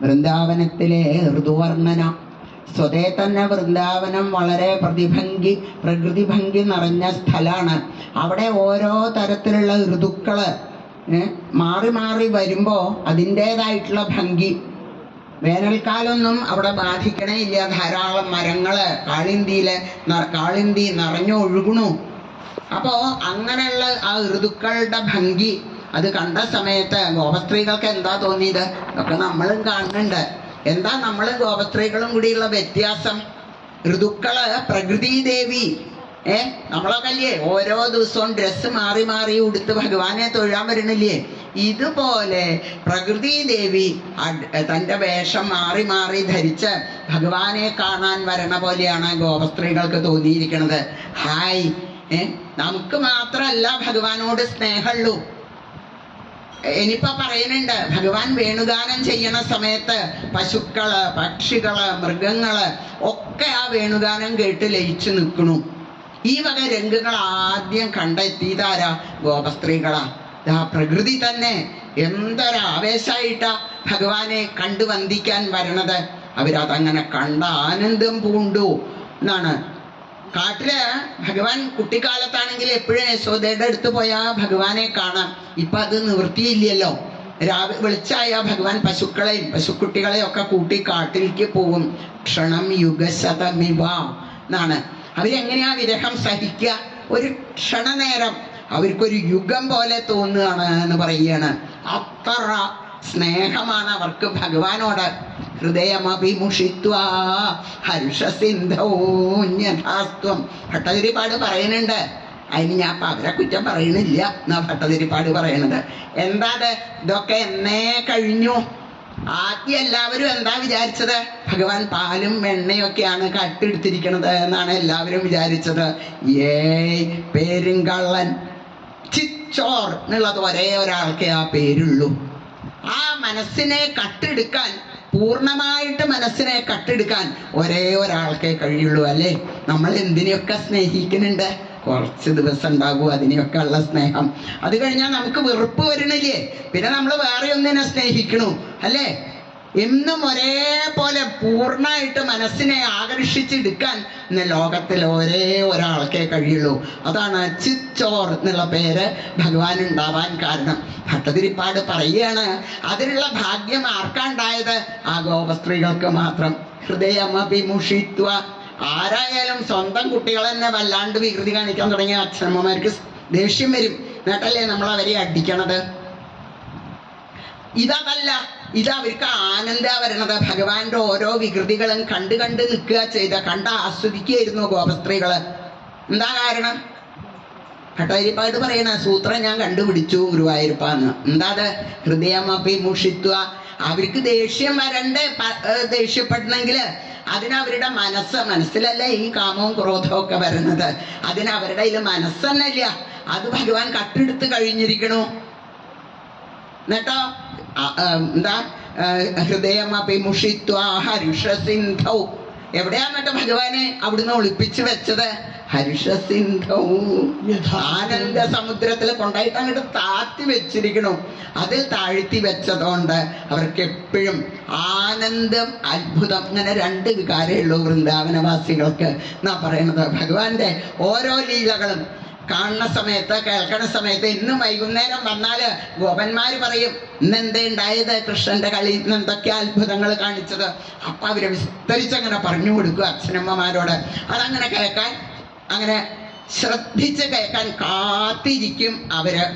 വൃന്ദാവനത്തിലെ ഋതുവർണ്ണന. സ്വതേ തന്നെ വൃന്ദാവനം വളരെ പ്രകൃതി ഭംഗി നിറഞ്ഞ സ്ഥലമാണ്. അവിടെ ഓരോ തരത്തിലുള്ള ഋതുക്കള് മാറി മാറി വരുമ്പോ അതിൻ്റെതായിട്ടുള്ള ഭംഗി. വേനൽക്കാലമൊന്നും അവിടെ ബാധിക്കണേ ഇല്ല. ധാരാളം മരങ്ങള് കാളിന്തി നിറഞ്ഞൊഴുകണു. അപ്പോ അങ്ങനെയുള്ള ആ ഋതുക്കളുടെ ഭംഗി അത് കണ്ട സമയത്ത് ഗോപസ്ത്രീകൾക്ക് എന്താ തോന്നിയത്? ഒക്കെ നമ്മളും കാണുന്നുണ്ട്. എന്താ നമ്മളും ഗോപസ്ത്രീകളും കൂടിയുള്ള വ്യത്യാസം? ഋതുക്കള് പ്രകൃതി ദേവി നമ്മളൊക്കെ അല്ലേ ഓരോ ദിവസവും ഡ്രസ്സ് മാറി മാറി ഉടുത്ത് ഭഗവാനെ തൊഴാൻ വരണില്ലേ? ഇതുപോലെ പ്രകൃതി ദേവി തൻ്റെ വേഷം മാറി മാറി ധരിച്ച് ഭഗവാനെ കാണാൻ വരണ പോലെയാണ് ഗോപസ്ത്രീകൾക്ക് തോന്നിയിരിക്കുന്നത്. ഹായ്, നമുക്ക് മാത്രമല്ല ഭഗവാനോട് സ്നേഹമുള്ളൂ. ഇനിയിപ്പോ പറയുന്നുണ്ട്, ഭഗവാൻ വേണുഗാനം ചെയ്യണ സമയത്ത് പശുക്കള്, പക്ഷികള്, മൃഗങ്ങള് ഒക്കെ ആ വേണുഗാനം കേട്ട് ലയിച്ചു നിൽക്കണു. ഈ വക രംഗങ്ങൾ ആദ്യം കണ്ടെത്തിയതാരാ? ഗോപസ്ത്രീകളാ. ആ പ്രകൃതി തന്നെ എന്തൊരാവേശായിട്ടാ ഭഗവാനെ കണ്ടു വന്ദിക്കാൻ വരണത്. അവരതങ്ങനെ കണ്ട ആനന്ദം പൂണ്ടു എന്നാണ്. കാട്ടില് ഭഗവാൻ കുട്ടിക്കാലത്താണെങ്കിൽ എപ്പോഴും യശോദയുടെ അടുത്ത് പോയാൽ ഭഗവാനെ കാണാം. ഇപ്പൊ അത് നിവൃത്തിയില്ലല്ലോ. വെളിച്ചായ ഭഗവാൻ പശുക്കളെയും പശുക്കുട്ടികളെയും ഒക്കെ കൂട്ടി കാട്ടിലേക്ക് പോകും. ക്ഷണം യുഗശതമിവ എന്നാണ്. അവരെങ്ങനെയാ വിരഹം സഹിക്കുക? ഒരു ക്ഷണനേരം അവർക്കൊരു യുഗം പോലെ തോന്നുകയാണ് എന്ന് പറയുകയാണ്. അത്ര സ്നേഹമാണ് അവർക്ക് ഭഗവാനോട്. ഹൃദയമഭിമുഷിത്വാ ഹർഷസിന്ധൗന്യഥാസ്ത്വം ഭട്ടതിരിപ്പാട് പറയുന്നുണ്ട്. അതിന് ഞാൻ അവരെ കുറ്റം പറയണില്ല എന്നാ ഭട്ടതിരിപ്പാട് പറയണത്. എന്താ ഇതൊക്കെ എന്നേ കഴിഞ്ഞു. ആദ്യം എല്ലാവരും എന്താ വിചാരിച്ചത്? ഭഗവാൻ പാലും വെണ്ണയൊക്കെയാണ് കട്ടെടുത്തിരിക്കണത് എന്നാണ് എല്ലാവരും വിചാരിച്ചത്. പേരുങ്കള്ളൻ ചിച്ചോർ എന്നുള്ളത് ഒരേ ഒരാൾക്കേ ആ പേരുള്ളൂ. ആ മനസ്സിനെ കട്ടെടുക്കാൻ, പൂർണ്ണമായിട്ട് മനസ്സിനെ കട്ടെടുക്കാൻ ഒരേ ഒരാൾക്കേ കഴിയുള്ളൂ. അല്ലേ? നമ്മൾ എന്തിനെയൊക്കെ സ്നേഹിക്കുന്നുണ്ട്. കുറച്ച് ദിവസം ഉണ്ടാകും അതിനെയൊക്കെ ഉള്ള സ്നേഹം. അത് കഴിഞ്ഞാൽ നമുക്ക് വെറുപ്പ് വരണില്ലേ? പിന്നെ നമ്മൾ വേറെ ഒന്നിനെ സ്നേഹിക്കണു. അല്ലേ? എന്നും ഒരേപോലെ പൂർണ്ണമായിട്ട് മനസ്സിനെ ആകർഷിച്ചെടുക്കാൻ ഇന്ന് ലോകത്തിൽ ഒരേ ഒരാൾക്കേ കഴിയുള്ളൂ. അതാണ് ചിച്ചോർ എന്നുള്ള പേര് ഭഗവാൻ ഉണ്ടാവാൻ കാരണം. ഭട്ടതിരിപ്പാട് പറയുകയാണ്, അതിനുള്ള ഭാഗ്യം ആർക്കാണ്ടായത്? ആ ഗോപസ്ത്രീകൾക്ക് മാത്രം. ഹൃദയമഭിമുഷിത്വ. ആരായാലും സ്വന്തം കുട്ടികൾ തന്നെ വല്ലാണ്ട് വികൃതി കാണിക്കാൻ തുടങ്ങിയ അച്ഛനമ്മമാർക്ക് ദേഷ്യം വരും. എന്നിട്ടല്ലേ നമ്മൾ അവരെ അടിക്കണത്? ഇതല്ല, അവർക്ക് ആനന്ദാ വരണത്. ഭഗവാന്റെ ഓരോ വികൃതികളും കണ്ട് കണ്ട് നിൽക്കുക കണ്ട് ആസ്വദിക്കുകയായിരുന്നു ഗോപസ്ത്രീകള്. എന്താ കാരണം? ഭട്ടതിരിപ്പാട് പറയണ സൂത്രം ഞാൻ കണ്ടുപിടിച്ചു ഗുരുവായൂരപ്പാന്ന്. എന്താ അത്? ഹൃദയമഭിമുഷിത്വ. അവർക്ക് ദേഷ്യം വരണ്ടേ? ദേഷ്യപ്പെടണമെങ്കില് അതിനവരുടെ മനസ്സിലല്ല ഈ കാമവും ക്രോധവും ഒക്കെ വരുന്നത്. അതിനവരുടെ കയ്യിൽ മനസ്സന്നല്ല. അത് ഭഗവാൻ കട്ടെടുത്ത് കഴിഞ്ഞിരിക്കണു. എന്നിട്ടോ എന്താ? ഹൃദയമഭിമുഷിത്വ ഹർഷസിന്ധൗ. എവിടെയാന്നിട്ട് ഭഗവാനെ അവിടുന്ന് ഒളിപ്പിച്ചു വെച്ചത്? ഹർഷസിന്ധൗ, ആനന്ദ സമുദ്രത്തിൽ കൊണ്ടായിട്ട് അങ്ങോട്ട് താഴ്ത്തി വെച്ചിരിക്കണു. അതിൽ താഴ്ത്തി വെച്ചതുകൊണ്ട് അവർക്ക് എപ്പോഴും ആനന്ദം, അത്ഭുതം, ഇങ്ങനെ രണ്ട് വികാരമേ ഉള്ളൂ വൃന്ദാവനവാസികൾക്ക് എന്നാ പറയണത്. ഭഗവാന്റെ ഓരോ ലീലകളും കാണുന്ന സമയത്ത്, കേൾക്കണ സമയത്ത്, ഇന്ന് വൈകുന്നേരം വന്നാല് ഗോപന്മാര് പറയും, ഇന്നെന്തേ ഉണ്ടായത്? കൃഷ്ണന്റെ കളി, ഇന്ന് എന്തൊക്കെ അത്ഭുതങ്ങൾ കാണിച്ചത്? അപ്പൊ അവര് വിസ്തരിച്ചങ്ങനെ പറഞ്ഞു കൊടുക്കുക അച്ഛനമ്മമാരോട്. അതങ്ങനെ കേൾക്കാൻ, അങ്ങനെ ശ്രദ്ധിച്ച് കേൾക്കാൻ കാത്തിരിക്കും അവര്.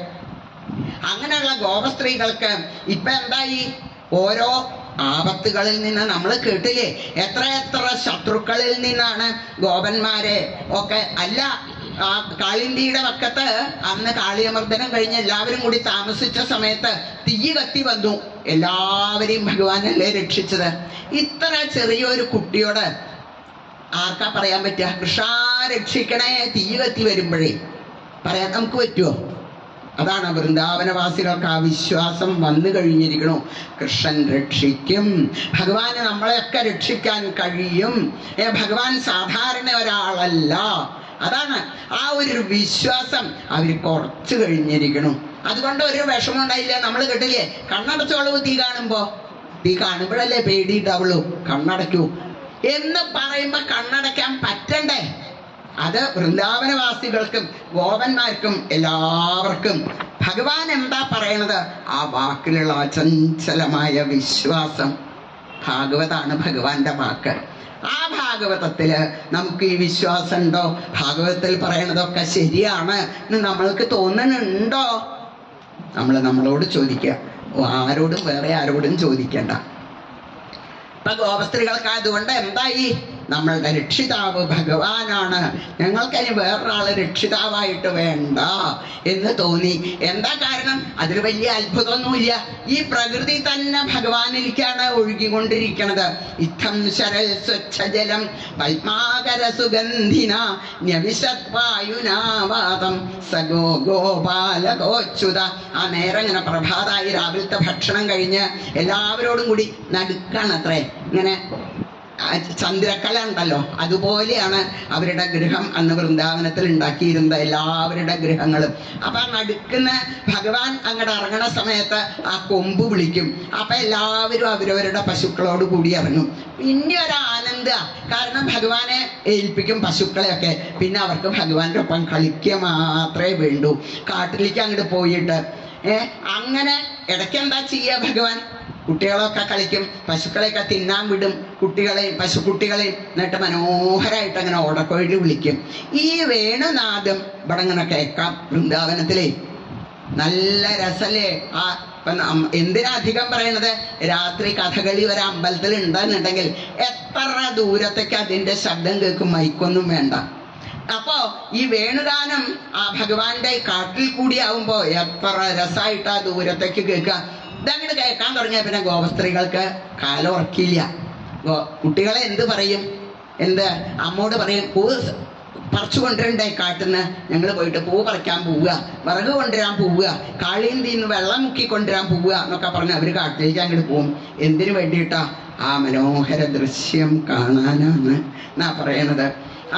അങ്ങനെയുള്ള ഗോപസ്ത്രീകൾക്ക് ഇപ്പൊ എന്തായി? ഓരോ ആപത്തുകളിൽ നിന്ന് നമ്മൾ കേട്ടില്ലേ? എത്ര ശത്രുക്കളിൽ നിന്നാണ് ഗോപന്മാരെ ഒക്കെ. അല്ല, ആ കാളിന്തിയുടെ വക്കത്ത് അന്ന് കാളിയമർദ്ദനം കഴിഞ്ഞ് എല്ലാവരും കൂടി താമസിച്ച സമയത്ത് തീ കത്തി വന്നു. എല്ലാവരെയും ഭഗവാനല്ലേ രക്ഷിച്ചത്. ഇത്ര ചെറിയൊരു കുട്ടിയോട് ആർക്കാ പറയാൻ പറ്റുക? കൃഷ്ണ രക്ഷിക്കണേ, തീ കത്തി വരുമ്പോഴേ പറയാൻ നമുക്ക് പറ്റുമോ? അതാണ് വൃന്ദാവനവാസികൾക്ക് ആ വിശ്വാസം വന്നു കഴിഞ്ഞിരിക്കണു. കൃഷ്ണൻ രക്ഷിക്കും, ഭഗവാന് നമ്മളെയൊക്കെ രക്ഷിക്കാൻ കഴിയും. ഭഗവാൻ സാധാരണ ഒരാളല്ല. അതാണ് ആ ഒരു വിശ്വാസം അവർ കുറച്ച് കഴിഞ്ഞിരിക്കണു. അതുകൊണ്ട് ഒരു വിഷമം ഉണ്ടായില്ല. നമ്മൾ കേട്ടില്ലേ, കണ്ണടച്ചോളവ് തീ കാണുമ്പോ ഈ കാണുമ്പോഴല്ലേ പേടിയിട്ടാവുള്ളൂ, കണ്ണടയ്ക്കൂ എന്ന് പറയുമ്പോ കണ്ണടയ്ക്കാൻ പറ്റണ്ടേ? അത് വൃന്ദാവനവാസികൾക്കും ഗോപന്മാർക്കും എല്ലാവർക്കും ഭഗവാൻ എന്താ പറയണത്? ആ വാക്കിലുള്ള അചഞ്ചലമായ വിശ്വാസം. ഭാഗവതാണ് ഭഗവാന്റെ വാക്ക്. ആ ഭാഗവതത്തില് നമുക്ക് ഈ വിശ്വാസം ഉണ്ടോ? ഭാഗവതത്തിൽ പറയണതൊക്കെ ശരിയാണ് എന്ന് നമ്മൾക്ക് തോന്നുന്നുണ്ടോ? നമ്മളോട് ചോദിക്കുക, ആരോടും വേറെ ആരോടും ചോദിക്കണ്ട. ഇപ്പൊ ഗോപസ്ത്രീകൾക്ക് അതുകൊണ്ട് എന്തായി? നമ്മളുടെ രക്ഷിതാവ് ഭഗവാനാണ്, ഞങ്ങൾക്കതിന് വേറൊരാള് രക്ഷിതാവായിട്ട് വേണ്ട എന്ന് തോന്നി. എന്താ കാരണം? അതിൽ വലിയ അത്ഭുതമൊന്നുമില്ല. ഈ പ്രകൃതി തന്നെ ഭഗവാനിലേക്കാണ് ഒഴുകിക്കൊണ്ടിരിക്കണത്. ഇത്തം ശരൽ സ്വച്ഛജലം പത്മാകര സുഗന്ധിന ന്യവിശത്വായുനാവാതം സഗോ ഗോപാലകോച്യുത. ആ നേരം ഇങ്ങനെ പ്രഭാതായി രാവിലത്തെ ഭക്ഷണം കഴിഞ്ഞ് എല്ലാവരോടും കൂടി നടുക്കാണത്രേ. ഇങ്ങനെ ചന്ദ്രക്കല ഉണ്ടല്ലോ, അതുപോലെയാണ് അവരുടെ ഗൃഹം അന്ന് വൃന്ദാവനത്തിൽ ഉണ്ടാക്കിയിരുന്നത്, എല്ലാവരുടെ ഗൃഹങ്ങളും. അപ്പൊ ആ നടുക്കുന്ന ഭഗവാൻ അങ്ങോട്ട് ഇറങ്ങണ സമയത്ത് ആ കൊമ്പ് വിളിക്കും. അപ്പൊ എല്ലാവരും അവരവരുടെ പശുക്കളോട് കൂടി ഇറങ്ങും. പിന്നെ ഒരു ആനന്ദ, കാരണം ഭഗവാനെ ഏൽപ്പിക്കും പശുക്കളെയൊക്കെ. പിന്നെ അവർക്ക് ഭഗവാന്റെ ഒപ്പം കളിക്കുക മാത്രമേ വേണ്ടൂ. കാട്ടിലേക്ക് അങ്ങോട്ട് പോയിട്ട് അങ്ങനെ ഇടയ്ക്ക് എന്താ ചെയ്യുക ഭഗവാൻ? കുട്ടികളൊക്കെ കളിക്കും, പശുക്കളെയൊക്കെ തിന്നാൻ വിടും, പശുക്കുട്ടികളെയും. എന്നിട്ട് മനോഹരമായിട്ട് അങ്ങനെ ഓടക്കൊഴി വിളിക്കും. ഈ വേണുനാദം ഇവിടെ അങ്ങനെ കേൾക്കാം വൃന്ദാവനത്തിലേ. നല്ല രസല്ലേ? ആ എന്തിനാ അധികം പറയണത്? രാത്രി കഥകളി ഒരു അമ്പലത്തിൽ ഉണ്ടെന്നുണ്ടെങ്കിൽ എത്ര ദൂരത്തേക്ക് അതിന്റെ ശബ്ദം കേൾക്കും, മൈക്കൊന്നും വേണ്ട. അപ്പോ ഈ വേണുഗാനം ആ ഭഗവാന്റെ കാട്ടിൽ കൂടി ആവുമ്പോ എത്ര രസമായിട്ട് ആ ദൂരത്തേക്ക് കേൾക്കുക. ഇതങ്ങോട്ട് കേൾക്കാൻ തുടങ്ങിയ പിന്നെ ഗോപസ്ത്രീകൾക്ക് കാലം ഉറക്കില്ല. കുട്ടികളെ എന്ത് പറയും? അമ്മോട് പറയും, പൂ പറിച്ചു കൊണ്ടുവരണ്ടേ കാട്ടിന്ന്? ഞങ്ങൾ പോയിട്ട് പൂ പറിക്കാൻ പോവുക, വിറക് കൊണ്ടുവരാൻ പോവുക, കാളിന്തിന്ന് വെള്ളം മുക്കി കൊണ്ടുവരാൻ പോവുക എന്നൊക്കെ പറഞ്ഞ് അവര് കാട്ടിലേക്ക് അങ്ങോട്ട് പോവും. എന്തിനു വേണ്ടിയിട്ടാ? ആ മനോഹര ദൃശ്യം കാണാനാണ് എന്നാ പറയണത്.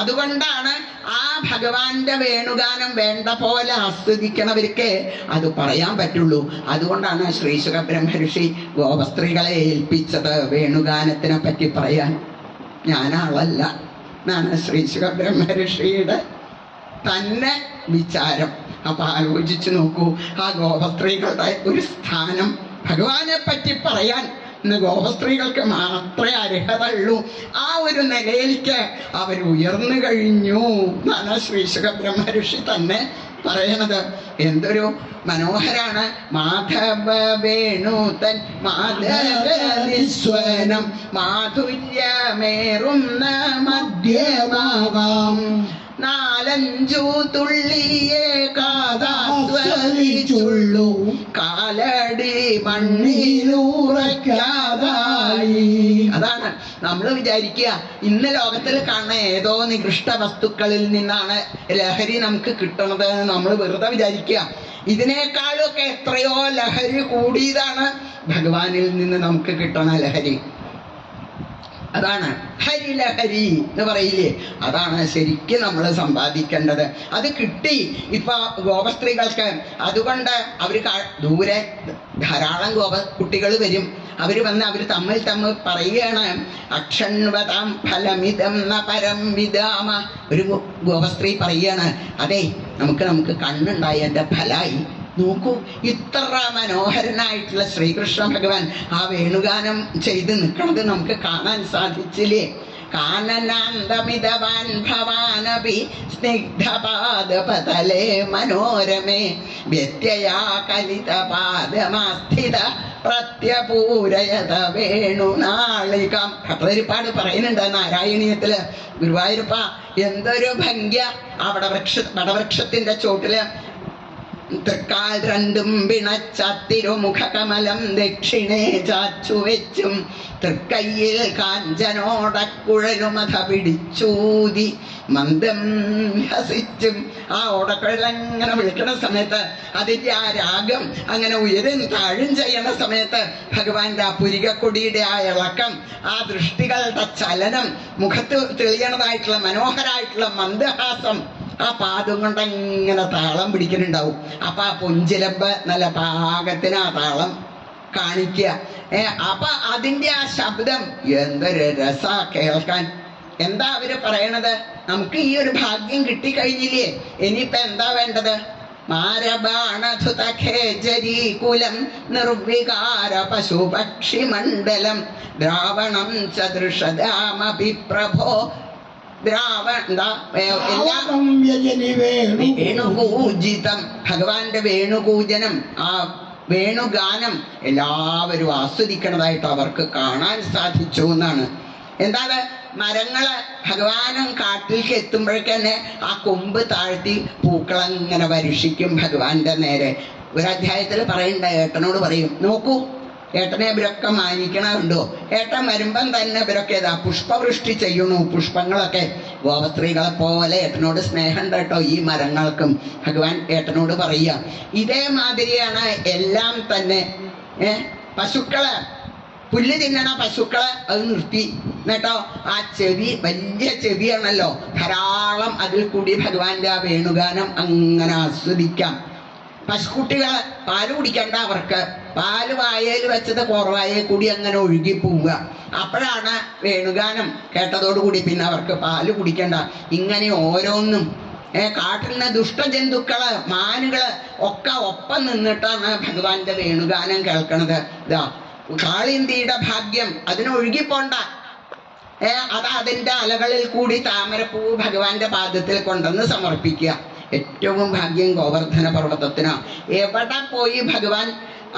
അതുകൊണ്ടാണ് ആ ഭഗവാന്റെ വേണുഗാനം വേണ്ട പോലെ ആസ്വദിക്കണവർക്ക് അത് പറയാൻ പറ്റുള്ളൂ. അതുകൊണ്ടാണ് ശ്രീ സുഖബ്രഹ്മർഷി ഗോപസ്ത്രീകളെ ഏൽപ്പിച്ചത് വേണുഗാനത്തിനെ പറ്റി പറയാൻ. ഞാനാളല്ല എന്നാണ് ശ്രീ സുഖബ്രഹ്മർഷിയുടെ തന്നെ വിചാരം. അപ്പൊ ആലോചിച്ചു നോക്കൂ, ആ ഗോപസ്ത്രീകളുടെ ഒരു സ്ഥാനം ഭഗവാനെ പറ്റി പറയാൻ ഇന്ന് ഗോപസ്ത്രീകൾക്ക് മാത്രമേ അർഹതയുള്ളൂ. ആ ഒരു നിലയിലേക്ക് അവർ ഉയർന്നു കഴിഞ്ഞു എന്നാണ് ശ്രീ സുഖബ്രഹ്മർഷി തന്നെ പറയണത്. എന്തൊരു മനോഹരാണ്! മാധവ വേണുതൻ മാധവനിസ്വനം മാധുര്യമേറുന്ന മധ്യമാവാം നാലഞ്ചു തുള്ളിയെ കാതാസ്വദിച്ചുള്ളൂ കാലടി മണ്ണിലൂറയ്ക്കാതായി. അതാണ് നമ്മൾ വിചാരിക്കുക, ഇന്ന് ലോകത്തിൽ കാണുന്ന ഏതോ നികൃഷ്ട വസ്തുക്കളിൽ നിന്നാണ് ലഹരി നമുക്ക് കിട്ടണത് എന്ന് നമ്മൾ വെറുതെ വിചാരിക്കുക. ഇതിനേക്കാളൊക്കെ എത്രയോ ലഹരി കൂടിയതാണ് ഭഗവാനിൽ നിന്ന് നമുക്ക് കിട്ടണ ലഹരി. അതാണ് ഹരിലഹരി എന്ന് പറയില്ലേ, അതാണ് ശരിക്കും നമ്മൾ സമ്പാദിക്കേണ്ടത്. അത് കിട്ടി ഇപ്പൊ ഗോപസ്ത്രീകൾക്ക്. അതുകൊണ്ട് അവർ ദൂരെ ധാരാളം കുട്ടികൾ വരും. അവർ വന്ന് അവർ തമ്മിൽ പറയുകയാണ്, അക്ഷൺവതാം ഫലമിതം ന പരം വിദാമ. ഒരു ഗോപസ്ത്രീ പറയുകയാണ്, അതെ നമുക്ക് കണ്ണുണ്ടായി, എൻ്റെ ഫലായി. നോക്കൂ, ഇത്ര മനോഹരനായിട്ടുള്ള ശ്രീകൃഷ്ണ ഭഗവാൻ ആ വേണുഗാനം ചെയ്ത് നിൽക്കുന്നത് നമുക്ക് കാണാൻ സാധിച്ചില്ലേ? കാനനാന്തമിതവാൻ ഭവാനപി സ്നിഗ്ധപാദപതലേ മനോരമേ വ്യത്യയാ കലിതപാദമാസ്ഥിത പ്രത്യപൂരയത വേണുനാളികം. ഭട്ടതിരിപ്പാട് പറയുന്നുണ്ട് നാരായണീയത്തില്, ഗുരുവായൂരപ്പ എന്തൊരു ഭംഗ്യ! അവിടെ വടവൃക്ഷത്തിന്റെ ചോട്ടില് തൃക്കാൽ രണ്ടും പിണച്ചത്തിരുമുഖകമലം ദക്ഷിണേ ചാച്ചു വെച്ചും തൃക്കയ്യിൽ കാഞ്ചനോടക്കുഴലുമത പിടിച്ചൂതി മന്ദം ഹസിച്ചും. ആ ഓടക്കുഴലങ്ങനെ വിളിക്കണ സമയത്ത് അതിൻ്റെ ആ രാഗം അങ്ങനെ ഉയരും താഴും ചെയ്യണ സമയത്ത് ഭഗവാന്റെ ആ പുരികക്കൊടിയുടെ ആ ഇളക്കം, ആ ദൃഷ്ടികളുടെ ചലനം, മുഖത്ത് തെളിയണതായിട്ടുള്ള മനോഹരായിട്ടുള്ള മന്ദഹാസം, ആ പാദം കൊണ്ടങ്ങനെ താളം പിടിക്കുന്നുണ്ടാവും. അപ്പൊ ആ പൊഞ്ചിലമ്പ് നല്ല പാകത്തിന് ആ താളം കാണിക്കുക. അപ്പൊ അതിന്റെ ആ ശബ്ദം എന്തൊരു രസ കേൾക്കാൻ. എന്താ അവര് പറയണത്? നമുക്ക് ഈ ഒരു ഭാഗ്യം കിട്ടിക്കഴിഞ്ഞില്ലേ, ഇനിയിപ്പൊ എന്താ വേണ്ടത്? മാരബാണധുതഖേജരീകുലം നിർവികാര പശുപക്ഷി മണ്ഡലം ദ്രാവണം ചദൃശദാമപി പ്രഭോ വേണുകൂജിതം. ഭഗവാന്റെ വേണുകൂജനം, ആ വേണുഗാനം എല്ലാവരും ആസ്വദിക്കണതായിട്ട് അവർക്ക് കാണാൻ സാധിച്ചു എന്നാണ്. എന്താണ്? മരങ്ങള് ഭഗവാനും കാട്ടിലേക്ക് എത്തുമ്പോഴേക്കന്നെ ആ കൊമ്പ് താഴ്ത്തി പൂക്കളങ്ങനെ വർഷിക്കും ഭഗവാന്റെ നേരെ. ഒരു അധ്യായത്തിൽ പറയണ്ട, ഏട്ടനോട് പറയും, നോക്കൂ ഏട്ടനെ ഇവരൊക്കെ മാനിക്കണുണ്ടോ? ഏട്ടൻ വരുമ്പം തന്നെ ഇവരൊക്കെ പുഷ്പവൃഷ്ടി ചെയ്യണു. പുഷ്പങ്ങളൊക്കെ ഗോപസ്ത്രീകളെ പോലെ ഏട്ടനോട് സ്നേഹം കേട്ടോ ഈ മരങ്ങൾക്കും. ഭഗവാൻ ഏട്ടനോട് പറയുക. ഇതേമാതിരിയാണ് എല്ലാം തന്നെ. പശുക്കള് പുല്ല് തിന്നണ പശുക്കളെ അത് നിർത്തി കേട്ടോ. ആ ചെവി വലിയ ചെവിയാണല്ലോ, ധാരാളം അതിൽ കൂടി ഭഗവാന്റെ ആ വേണുഗാനം അങ്ങനെ ആസ്വദിക്കാം. പശുക്കുട്ടികള് പാല് കുടിക്കണ്ട, അവർക്ക് പാല് വായയിൽ വെച്ചത് കുറവായേ കൂടി അങ്ങനെ ഒഴുകി പോവുക. അപ്പോഴാണ് വേണുഗാനം കേട്ടതോടുകൂടി പിന്നെ അവർക്ക് പാല് കുടിക്കണ്ട. ഇങ്ങനെ ഓരോന്നും കാട്ടിൽ നിന്ന് ദുഷ്ടജന്തുക്കള് മാനുകള് ഒക്കെ ഒപ്പം നിന്നിട്ടാണ് ഭഗവാന്റെ വേണുഗാനം കേൾക്കണത്. ഇതാ കാളിന്തിയുടെ ഭാഗ്യം, അതിനൊഴുകിപ്പോണ്ട. അത് അതിന്റെ അലകളിൽ കൂടി താമരപ്പൂ ഭഗവാന്റെ പാദത്തിൽ കൊണ്ടുവന്ന് സമർപ്പിക്കുക. ഏറ്റവും ഭാഗ്യം ഗോവർദ്ധന പർവ്വതത്തിനാ. എവിടെ പോയി ഭഗവാൻ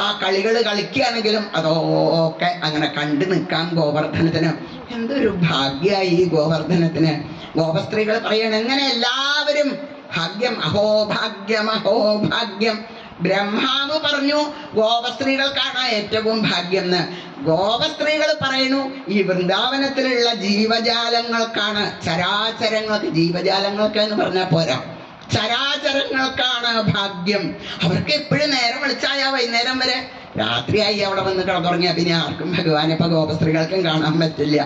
ആ കളികൾ കളിക്കുകയാണെങ്കിലും അതൊക്കെ അങ്ങനെ കണ്ടു നിൽക്കാം ഗോവർദ്ധനത്തിന്. എന്തൊരു ഭാഗ്യമായി ഈ ഗോവർദ്ധനത്തിന്. ഗോപസ്ത്രീകൾ പറയണം എങ്ങനെ എല്ലാവരും ഭാഗ്യം, അഹോഭാഗ്യം അഹോഭാഗ്യം. ബ്രഹ്മാവ് പറഞ്ഞു ഗോപസ്ത്രീകൾക്കാണ് ഏറ്റവും ഭാഗ്യം എന്ന്. ഗോപസ്ത്രീകൾ പറയുന്നു ഈ വൃന്ദാവനത്തിലുള്ള ജീവജാലങ്ങൾക്കാണ്, ചരാചരങ്ങൾക്ക്, ജീവജാലങ്ങൾക്ക് എന്ന് പറഞ്ഞാൽ പോരാ, ചരാചരങ്ങൾക്കാണ് ഭാഗ്യം. അവർക്ക് എപ്പോഴും നേരം വിളിച്ചായ വൈകുന്നേരം വരെ, രാത്രിയായി അവിടെ വന്ന് കിടന്നുറങ്ങിയാൽ പിന്നെ ആർക്കും ഭഗവാനെ ഇപ്പൊ ഗോപസ്ത്രീകൾക്കും കാണാൻ പറ്റില്ല.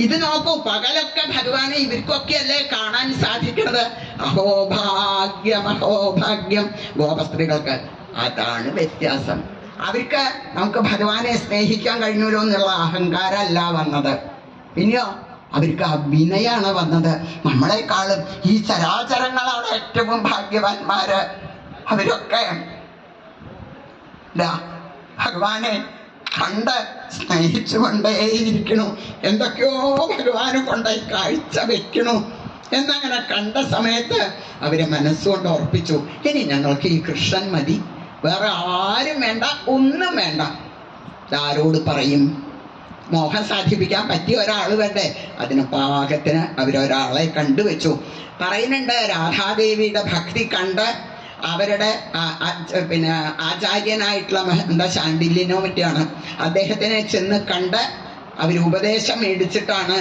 ഇത് നോക്കൂ, പകലൊക്കെ ഭഗവാനെ ഇവർക്കൊക്കെ അല്ലേ കാണാൻ സാധിക്കുന്നത്. അഹോഭാഗ്യം അഹോഭാഗ്യം ഗോപസ്ത്രീകൾക്ക്. അതാണ് വ്യത്യാസം. അവർക്ക് നമുക്ക് ഭഗവാനെ സ്നേഹിക്കാൻ കഴിഞ്ഞല്ലോ എന്നുള്ള അഹങ്കാരമല്ല വന്നത്, പിന്നെയോ അവർക്ക് അഭിനയാണ് വന്നത്. നമ്മളെക്കാളും ഈ ചരാചരങ്ങളാണ് ഏറ്റവും ഭാഗ്യവാന്മാര്. അവരൊക്കെ ഭഗവാനെ കണ്ട് സ്നേഹിച്ചുകൊണ്ടേയിരിക്കണു. എന്തൊക്കെയോ ഭഗവാന് കൊണ്ടായി കാഴ്ച വെക്കണു എന്നങ്ങനെ കണ്ട സമയത്ത് അവര് മനസ്സുകൊണ്ട് ഉറപ്പിച്ചു, ഇനി ഞങ്ങൾക്ക് ഈ കൃഷ്ണൻ മതി, വേറെ ആരും വേണ്ട, ഒന്നും വേണ്ട. ആരോട് പറയും? മോഹം സാധിപ്പിക്കാൻ പറ്റിയ ഒരാൾ വേണ്ടേ? അതിന് പാകത്തിന് അവരൊരാളെ കണ്ടുവച്ചു. പറയുന്നുണ്ട് രാധാദേവിയുടെ ഭക്തി കണ്ട് അവരുടെ പിന്നെ ആചാര്യനായിട്ടുള്ള എന്താ ശാണ്ഡില്യനോ മറ്റാണ്, അദ്ദേഹത്തിനെ ചെന്ന് കണ്ട് അവർ ഉപദേശം മേടിച്ചിട്ടാണ്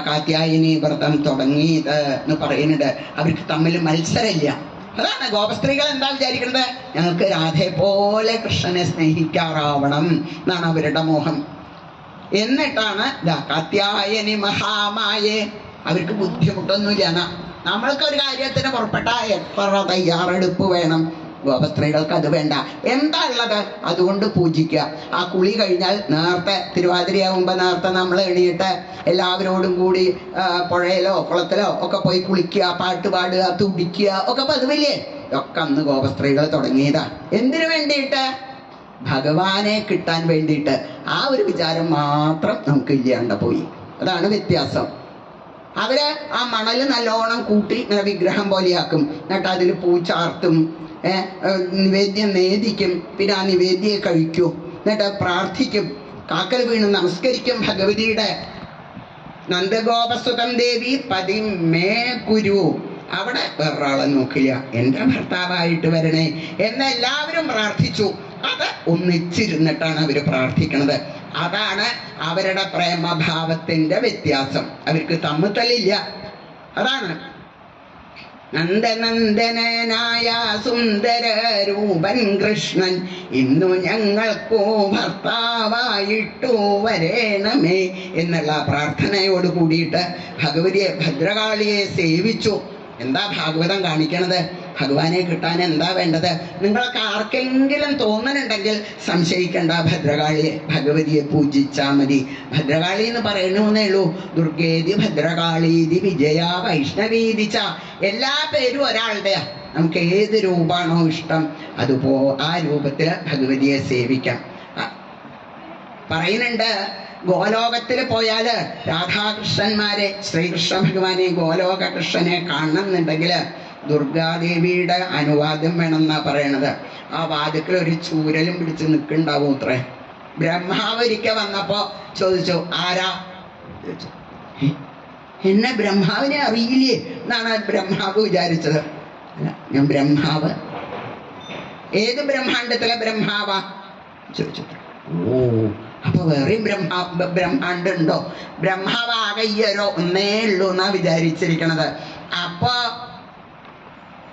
കാത്യായനി വ്രതം തുടങ്ങിയത് എന്ന് പറയുന്നുണ്ട്. അവർക്ക് തമ്മിൽ മത്സരമില്ല. അതാണ് ഗോപസ്ത്രീകൾ എന്താ വിചാരിക്കുന്നത്, ഞങ്ങൾക്ക് രാധയെ പോലെ കൃഷ്ണനെ സ്നേഹിക്കാറാവണം എന്നാണ് അവരുടെ മോഹം. എന്നിട്ടാണ് കാത്യായനി മഹാമായേ. അവർക്ക് ബുദ്ധിമുട്ടൊന്നുമില്ല. നമ്മൾക്ക് ഒരു കാര്യത്തിന് പുറപ്പെട്ട എത്ര തയ്യാറെടുപ്പ് വേണം, ഗോപസ്ത്രീകൾക്ക് അത് വേണ്ട. എന്താ ഉള്ളത് അതുകൊണ്ട് പൂജിക്കുക. ആ കുളി കഴിഞ്ഞാൽ നേരത്തെ തിരുവാതിരയാകുമ്പോൾ നേരത്തെ നമ്മൾ എണീട്ട് എല്ലാവരോടും കൂടി പുഴയിലോ കുളത്തിലോ ഒക്കെ പോയി കുളിക്കുക, പാട്ട് പാടുക, തുടിക്കുക ഒക്കെ പതിവില്ലേ? ഒക്കെ അന്ന് ഗോപസ്ത്രീകൾ തുടങ്ങിയതാ. എന്തിനു വേണ്ടിയിട്ട്? ഭഗവാനെ കിട്ടാൻ വേണ്ടിയിട്ട്. ആ ഒരു വിചാരം മാത്രം നമുക്ക് ഇല്ലാണ്ട് പോയി. അതാണ് വ്യത്യാസം. അവര് ആ മണല് നല്ലോണം കൂട്ടി ഇങ്ങനെ വിഗ്രഹം പോലെയാക്കും. എന്നിട്ട് അതിൽ പൂ ചാർത്തും, നിവേദ്യം നേദിക്കും, പിന്നെ ആ നിവേദ്യം കഴിക്കും, എന്നിട്ട് പ്രാർത്ഥിക്കും, കാക്കൽ വീണ് നമസ്കരിക്കും ഭഗവതിയുടെ. നന്ദഗോപസുതം ദേവി പതിമേ കുരു. അവിടെ വേറൊരാളെ നോക്കില്ല, എൻ്റെ ഭർത്താവായിട്ട് വരണേ എന്നെല്ലാവരും പ്രാർത്ഥിച്ചു. അത് ഒന്നിച്ചിരുന്നിട്ടാണ് അവര് പ്രാർത്ഥിക്കണത്. അതാണ് അവരുടെ പ്രേമഭാവത്തിന്റെ വ്യത്യാസം. അവർക്ക് തമ്മിത്തല്ലില്ല. അതാണ് നന്ദനന്ദനായ സുന്ദര രൂപൻ കൃഷ്ണൻ ഇന്നു ഞങ്ങൾക്കു ഭർത്താവായിട്ടു വരേണമേ എന്നുള്ള പ്രാർത്ഥനയോട് കൂടിയിട്ട് ഭഗവതിയെ ഭദ്രകാളിയെ സേവിച്ചു. എന്താ ഭാഗവതം കാണിക്കണത്? ഭഗവാനെ കിട്ടാൻ എന്താ വേണ്ടത്? നിങ്ങൾക്ക് ആർക്കെങ്കിലും തോന്നണുണ്ടെങ്കിൽ സംശയിക്കേണ്ട, ഭദ്രകാളിയെ ഭഗവതിയെ പൂജിച്ചാൽ മതി. ഭദ്രകാളി എന്ന് പറയണമെന്നേ ഉള്ളൂ. ദുർഗേതി ഭദ്രകാളീതി വിജയ വൈഷ്ണവീതിച്ച, എല്ലാ പേരും ഒരാളുടെയാ. നമുക്ക് ഏത് രൂപമാണോ ഇഷ്ടം ആ രൂപത്തിൽ ഭഗവതിയെ സേവിക്കാം. പറയുന്നുണ്ട്, ഗോലോകത്തിൽ പോയാല് രാധാകൃഷ്ണന്മാരെ, ശ്രീകൃഷ്ണ ഭഗവാനെ, ഗോലോക കൃഷ്ണനെ കാണണമെന്നുണ്ടെങ്കിൽ ദുർഗാദേവിയുടെ അനുവാദം വേണമെന്നാ പറയണത്. ആ വാതിക്കൽ ഒരു ചൂരലും പിടിച്ച് നിൽക്കുന്നുണ്ടാവും അത്രേ. ബ്രഹ്മാവ് ഒരിക്കൽ വന്നപ്പോ ചോദിച്ചു, ആരാ? എന്നെ ബ്രഹ്മാവിനെ അറിയില്ലേ എന്നാണ് ബ്രഹ്മാവ് വിചാരിച്ചത്. ഞാൻ ബ്രഹ്മാവ്, ഏത് ബ്രഹ്മാണ്ടത്തിലെ ബ്രഹ്മാവാ ചോദിച്ചു. ഓ, അപ്പൊ വേറെയും ബ്രഹ്മാണ്ടുണ്ടോ? ബ്രഹ്മാവാകെ ഒന്നേ ഉള്ളൂ എന്നാ വിചാരിച്ചിരിക്കണത്. അപ്പൊ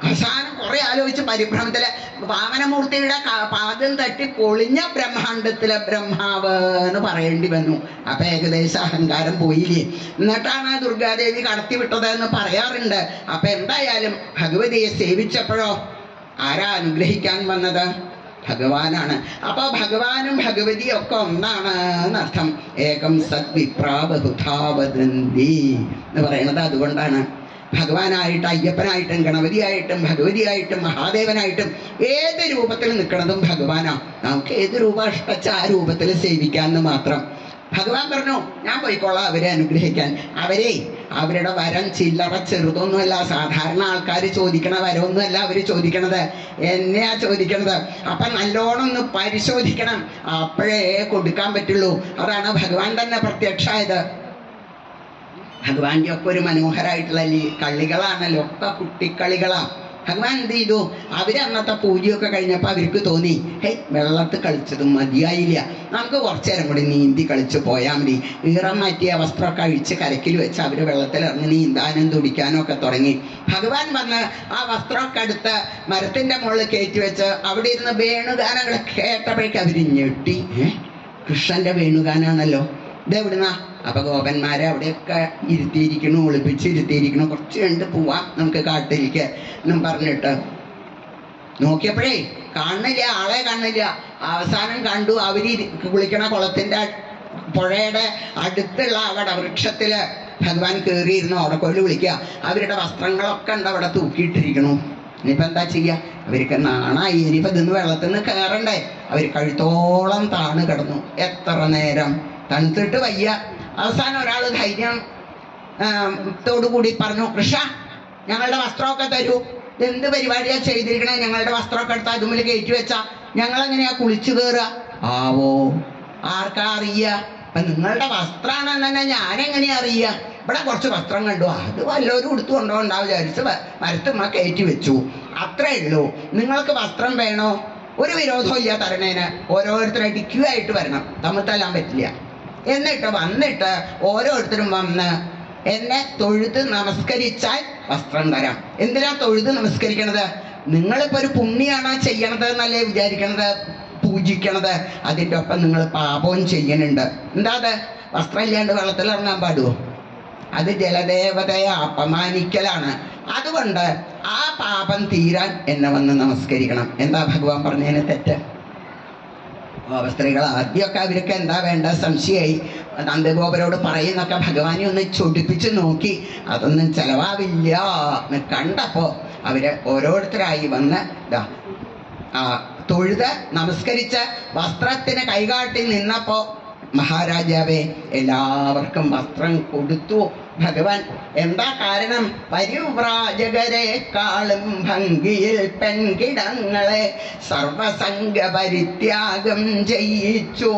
അവസാനം കുറെ ആലോചിച്ച് പരിഭ്രമത്തില് വാമനമൂർത്തിയുടെ പാദം തട്ടി പൊളിഞ്ഞ ബ്രഹ്മാണ്ടത്തിലെ ബ്രഹ്മാവ് എന്ന് പറയേണ്ടി വന്നു. അപ്പൊ ഏകദേശം അഹങ്കാരം പോയില്ലേ. എന്നിട്ടാണ് ദുർഗാദേവി കടത്തിവിട്ടത് എന്ന് പറയാറുണ്ട്. അപ്പൊ എന്തായാലും ഭഗവതിയെ സേവിച്ചപ്പോഴോ ആരാ അനുഗ്രഹിക്കാൻ വന്നത്? ഭഗവാനാണ്. അപ്പൊ ഭഗവാനും ഭഗവതിയും ഒക്കെ ഒന്നാണ് എന്നർത്ഥം. ഏകം സത് വിപ്രാ ബഹുധാ വദന്തി എന്ന് പറയണത് അതുകൊണ്ടാണ്. ഭഗവാനായിട്ട്, അയ്യപ്പനായിട്ടും, ഗണപതിയായിട്ടും, ഭഗവതിയായിട്ടും, മഹാദേവനായിട്ടും ഏത് രൂപത്തിൽ നിൽക്കണതും ഭഗവാനാ. നമുക്ക് ഏത് രൂപം ഇഷ്ടച്ച ആ രൂപത്തിൽ സേവിക്കാന്ന് മാത്രം. ഭഗവാൻ പറഞ്ഞു, ഞാൻ പോയിക്കോളാം അവരെ അനുഗ്രഹിക്കാൻ. അവരുടെ വരം ചില്ലറ ചെറുതൊന്നുമല്ല. സാധാരണ ആൾക്കാർ ചോദിക്കണ വരമൊന്നുമല്ല അവര് ചോദിക്കണത്, എന്നെയാ ചോദിക്കണത്. അപ്പൊ നല്ലോണം ഒന്ന് പരിശോധിക്കണം, അപ്പോഴേ കൊടുക്കാൻ പറ്റുള്ളൂ. അതാണ് ഭഗവാൻ തന്നെ പ്രത്യക്ഷമായത്. ഭഗവാന്റെ ഒക്കെ ഒരു മനോഹരമായിട്ടുള്ള കളികളാണല്ലോ, ഒക്കെ കുട്ടിക്കളികളാ. ഭഗവാൻ എന്ത് ചെയ്തു? അന്നത്തെ പൂജയൊക്കെ കഴിഞ്ഞപ്പോൾ അവർക്ക് തോന്നി, വെള്ളത്തിൽ കളിച്ചതും മതിയായില്ല, നമുക്ക് കുറച്ചു നേരം കൂടി നീന്തി കളിച്ച് പോയാൽ മതി. ഈറം മാറ്റിയ വസ്ത്രമൊക്കെ അഴിച്ച് കരക്കിൽ വെച്ച് അവർ വെള്ളത്തിലിറങ്ങി നീന്താനും തുടിക്കാനും ഒക്കെ തുടങ്ങി. ഭഗവാൻ വന്ന് ആ വസ്ത്രമൊക്കെ എടുത്ത് മരത്തിന്റെ മുകളിൽ കയറ്റി വെച്ച് അവിടെ ഇരുന്ന് വേണുഗാനങ്ങൾ കേട്ടപ്പോഴേക്കും അവര് ഞെട്ടി. കൃഷ്ണന്റെ വേണുഗാനാണല്ലോ, ഇതെവിടുന്നാ? അപ്പൊ ഗോപന്മാരെ അവിടെയൊക്കെ ഇരുത്തിയിരിക്കണു, ഒളിപ്പിച്ചിരുത്തിയിരിക്കണു. കുറച്ച് കണ്ട് പോവാം നമുക്ക് കാട്ടിലേക്ക് എന്നും പറഞ്ഞിട്ട് നോക്കിയപ്പോഴേ കാണുന്നില്ല, ആളെ കാണുന്നില്ല. അവസാനം കണ്ടു, അവര് കുളിക്കണ കുളത്തിന്റെ പുഴയുടെ അടുത്തുള്ള അവിടെ വൃക്ഷത്തില് ഭഗവാൻ കയറിയിരുന്നു. അവിടെ കൊല്ലു വിളിക്കുക. അവരുടെ വസ്ത്രങ്ങളൊക്കെ ഉണ്ട് അവിടെ തൂക്കിയിട്ടിരിക്കണു. ഇനിയിപ്പോ എന്താ ചെയ്യാ? അവർക്ക് നാണായി. ഇനിയിപ്പോ ഇതിന്ന് വെള്ളത്തിൽ നിന്ന് കയറണ്ടേ? അവർ കഴുത്തോളം താണ് കിടന്നു. എത്ര നേരം തണുത്തിട്ട് വയ്യ. അവസാനം ഒരാൾ ധൈര്യം ത്തോടുകൂടി പറഞ്ഞു, കൃഷ്ണ ഞങ്ങളുടെ വസ്ത്രമൊക്കെ തരൂ. എന്ത് പരിപാടിയാ ചെയ്തിരിക്കണേ? ഞങ്ങളുടെ വസ്ത്രമൊക്കെ എടുത്താൽ അതുമ്മിൽ കയറ്റി വെച്ചാ ഞങ്ങളെങ്ങനെയാ കുളിച്ചു കയറുക? ആവോ, ആർക്കാ അറിയ? അപ്പൊ നിങ്ങളുടെ വസ്ത്രമാണെന്ന് തന്നെ ഞാനെങ്ങനെയാ അറിയ? ഇവിടെ കുറച്ച് വസ്ത്രം കണ്ടു, അത് വല്ലവരും എടുത്തു കൊണ്ടോണ്ടാവും വിചാരിച്ച് മരത്തുമ്മ കയറ്റി വെച്ചു. അത്രേ ഉള്ളൂ. നിങ്ങൾക്ക് വസ്ത്രം വേണോ? ഒരു വിരോധവും ഇല്ല തരണേന്. ഓരോരുത്തരായിട്ട് ക്യൂ ആയിട്ട് വരണം, തമ്മിൽ തല്ലാൻ പറ്റില്ല. എന്നിട്ട് വന്നിട്ട് ഓരോരുത്തരും വന്ന് എന്നെ തൊഴുത് നമസ്കരിച്ചാൽ വസ്ത്രം തരാം. എന്തിനാ തൊഴുത് നമസ്കരിക്കണത്? നിങ്ങളിപ്പോ ഒരു പുണ്യാണ് ചെയ്യണത് എന്നല്ലേ വിചാരിക്കണത്, പൂജിക്കണത്. അതിൻ്റെ ഒപ്പം നിങ്ങൾ പാപവും ചെയ്യണുണ്ട്. എന്താ അത്? വസ്ത്രം ഇല്ലാണ്ട് വെള്ളത്തിലിറങ്ങാൻ പാടുമോ? അത് ജലദേവതയെ അപമാനിക്കലാണ്. അതുകൊണ്ട് ആ പാപം തീരാൻ എന്നെ വന്ന് നമസ്കരിക്കണം. എന്താ ഭഗവാൻ പറഞ്ഞതിന് തെറ്റ്? സ്ത്രീകൾ ആദ്യമൊക്കെ അവർക്ക് എന്താ വേണ്ട സംശയമായി. നന്ദഗോപരോട് പറയുന്നൊക്കെ ഭഗവാനെ ഒന്ന് ചൊടിപ്പിച്ച് നോക്കി. അതൊന്നും ചെലവാവില്ല എന്ന് കണ്ടപ്പോ അവര് ഓരോരുത്തരായി വന്ന് തൊഴുത് നമസ്കരിച്ച് വസ്ത്രത്തിന് കൈകാട്ടി നിന്നപ്പോ മഹാരാജാവേ എല്ലാവർക്കും വസ്ത്രം കൊടുത്തു ഭഗവാൻ. എന്താ കാരണം? പരിവ്രാജകരെക്കാളും ഭംഗിയിൽ പെൺകിടങ്ങളെ സർവസംഗ പരിത്യാഗം ചെയ്യിച്ചു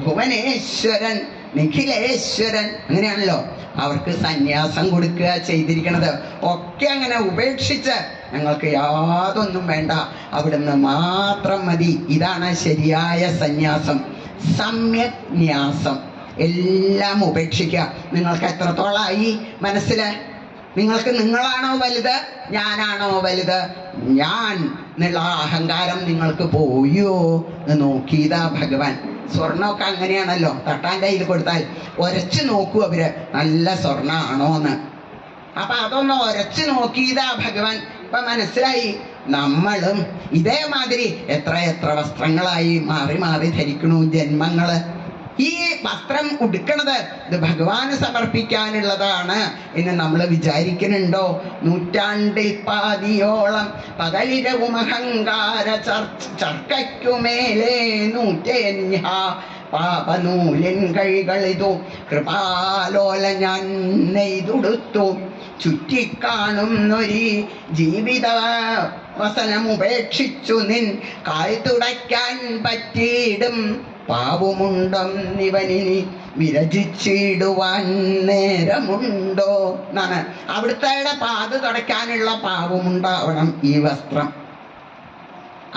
ഭുവനേശ്വരൻ നിഖിലേശ്വരൻ. അങ്ങനെയാണല്ലോ അവർക്ക് സന്യാസം കൊടുക്കുക ചെയ്തിരിക്കണത്. ഒക്കെ അങ്ങനെ ഉപേക്ഷിച്ച് ഞങ്ങൾക്ക് യാതൊന്നും വേണ്ട, അവിടുന്ന് മാത്രം മതി. ഇതാണ് ശരിയായ സന്യാസം, സമ്യക് ന്യാസം. എല്ലാം ഉപേക്ഷിക്കുക. നിങ്ങൾക്ക് എത്രത്തോളമായി മനസ്സില്? നിങ്ങൾക്ക് നിങ്ങളാണോ വലുത്, ഞാനാണോ വലുത്? ഞാൻ എന്നുള്ള അഹങ്കാരം നിങ്ങൾക്ക് പോയോ എന്ന് നോക്കിയതാ ഭഗവാൻ. സ്വർണ്ണമൊക്കെ അങ്ങനെയാണല്ലോ, തട്ടാൻ്റെ കയ്യിൽ കൊടുത്താൽ ഒരച്ചു നോക്കൂ അവര്, നല്ല സ്വർണ്ണ ആണോന്ന്. അപ്പൊ അതൊന്ന് ഒരച്ചു നോക്കിയതാ ഭഗവാൻ. ഇപ്പൊ മനസ്സിലായി നമ്മളും ഇതേമാതിരി എത്ര എത്ര വസ്ത്രങ്ങളായി മാറി മാറി ധരിക്കണു ജന്മങ്ങള്. ഈ വസ്ത്രം ഉടുക്കണത് ഇത് ഭഗവാന് സമർപ്പിക്കാനുള്ളതാണ് എന്ന് നമ്മൾ വിചാരിക്കുന്നുണ്ടോ? നൂറ്റാണ്ടിൽ പാതിയോളം പകലിരവും അഹങ്കാര ചർക്കയ്ക്കുമേലെ നൂറ്റേന്യ പാപനൂലിൻ കൈകളിതു കൃപാലോല ഞാൻ നെയ്തുടുത്തു. ചുറ്റിക്കാണുന്നൊരീ ജീവിത വസനമുപേക്ഷിച്ചു നിൻ കാൽ തുടയ്ക്കാൻ പറ്റിയിടും പാവുമുണ്ടം ഇവനിനി വിരചിച്ചിടുവാൻ നേരമുണ്ടോ എന്നാണ്. അവിടുത്തെ പാത തുടയ്ക്കാനുള്ള പാവമുണ്ടാവണം ഈ വസ്ത്രം.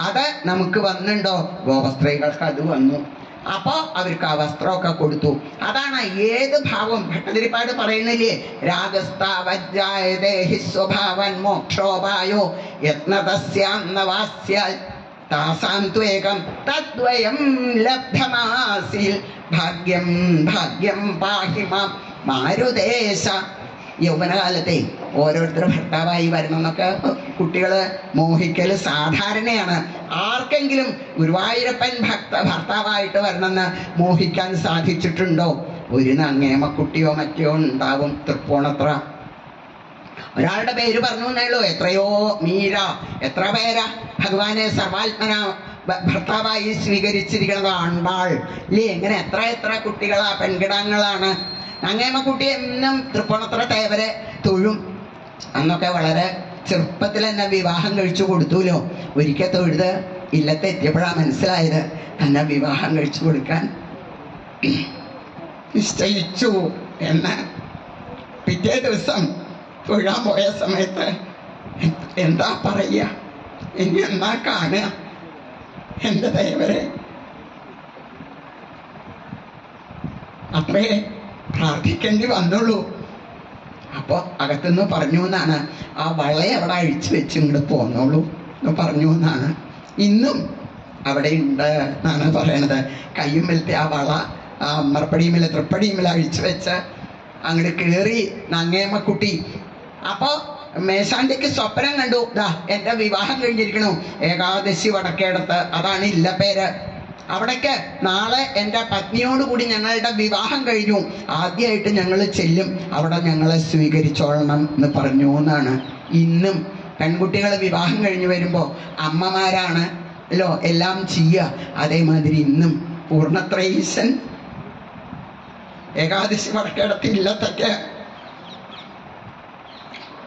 അത് നമുക്ക് വന്നുണ്ടോ? ഗോപസ്ത്രീകൾക്ക് അത് വന്നു. അപ്പോ അവർക്ക് ആ വസ്ത്രമൊക്കെ കൊടുത്തു. അതാണ് ഏത് ഭാവം ഭട്ടതിരിപ്പാട് പറയുന്നില്ലേ, രാഗസ്ഥാവജ്ജായദേഹി സ്വഭാവൻ മോക്ഷോപായോ യത്നതസ്യാന്നവാസ്യാൽ താസാം ത്വേകം തദ്വയം ലബ്ധമാസിൽ ഭാഗ്യം ഭാഗ്യം പാഹി മാം മാരുദേശ. യൗവനകാലത്തെ ഓരോരുത്തർ ഭർത്താവായി വരണം എന്നൊക്കെ കുട്ടികള് മോഹിക്കല് സാധാരണയാണ്. ആർക്കെങ്കിലും ഗുരുവായൂരപ്പൻ ഭർത്താവായിട്ട് വരണമെന്ന് മോഹിക്കാൻ സാധിച്ചിട്ടുണ്ടോ? ഒരു നങ്ങേമക്കുട്ടിയോ മറ്റോ ഉണ്ടാവും. തൃപ്പൂണിത്തുറ ഒരാളുടെ പേര് പറഞ്ഞു എന്നേയുള്ളൂ. എത്രയോ മീര, എത്ര പേരാ ഭഗവാനെ സർവാത്മന ഭർത്താവായി സ്വീകരിച്ചിരിക്കുന്നത്. ആണ്ടാൾ ഇല്ലേ? ഇങ്ങനെ എത്ര എത്ര കുട്ടികളാ, പെൺകിടാങ്ങളാണ്. നങ്ങേമക്കുട്ടി എന്നും തൃപ്പൂണിത്തുറ തേവരെ തൊഴും. അന്നൊക്കെ വളരെ ചെറുപ്പത്തിൽ തന്നെ വിവാഹം കഴിച്ചു കൊടുത്തുല്ലോ. ഒരിക്കൽ തൊഴുത് ഇല്ലത്തെത്തിയപ്പോഴാണ് മനസ്സിലായത് തന്നെ വിവാഹം കഴിച്ചു കൊടുക്കാൻ നിശ്ചയിച്ചു എന്ന്. പിറ്റേ ദിവസം തൊഴാൻ പോയ സമയത്ത് എന്താ പറയുക, ഇനി എന്നാ കാണുക എൻ്റെ ദേവരെ, അത്രേ പ്രാർത്ഥിക്കേണ്ടി വന്നുള്ളൂ. അപ്പോൾ അകത്തുനിന്ന് പറഞ്ഞു എന്നാണ്, ആ വളയെ അവിടെ അഴിച്ചു വെച്ച് ഇങ്ങോട്ട് പോന്നോളൂ എന്ന് പറഞ്ഞു എന്നാണ്. ഇന്നും അവിടെ ഉണ്ട് എന്നാണ് പറയണത്. കയ്യുമ്മലത്തെ ആ വള ആ അമ്മർപ്പടിയുമില്ല തൃപ്പടിയുമില്ല അഴിച്ചു വെച്ച് അങ്ങോട്ട് കയറി നങ്ങേമ്മക്കുട്ടി. അപ്പോൾ മേശാന്തിക്ക് സ്വപ്നം കണ്ടു, ദാ എൻ്റെ വിവാഹം കഴിഞ്ഞിരിക്കണു ഏകാദശി വടക്കേടത്ത്, അതാണ് ഇല്ല പേര്. അവിടേക്ക് നാളെ എൻ്റെ പത്നിയോടുകൂടി ഞങ്ങളുടെ വിവാഹം കഴിഞ്ഞു, ആദ്യമായിട്ട് ഞങ്ങൾ ചെല്ലും, അവിടെ ഞങ്ങളെ സ്വീകരിച്ചോളണം എന്ന് പറഞ്ഞു എന്നാണ്. ഇന്നും പെൺകുട്ടികൾ വിവാഹം കഴിഞ്ഞ് വരുമ്പോൾ അമ്മമാരാണ് അല്ലോ എല്ലാം ചെയ്യുക. അതേമാതിരി ഇന്നും പൂർണ്ണത്രയീശൻ ഏകാദശി വടക്കേടത്ത് ഇല്ലത്തൊക്കെ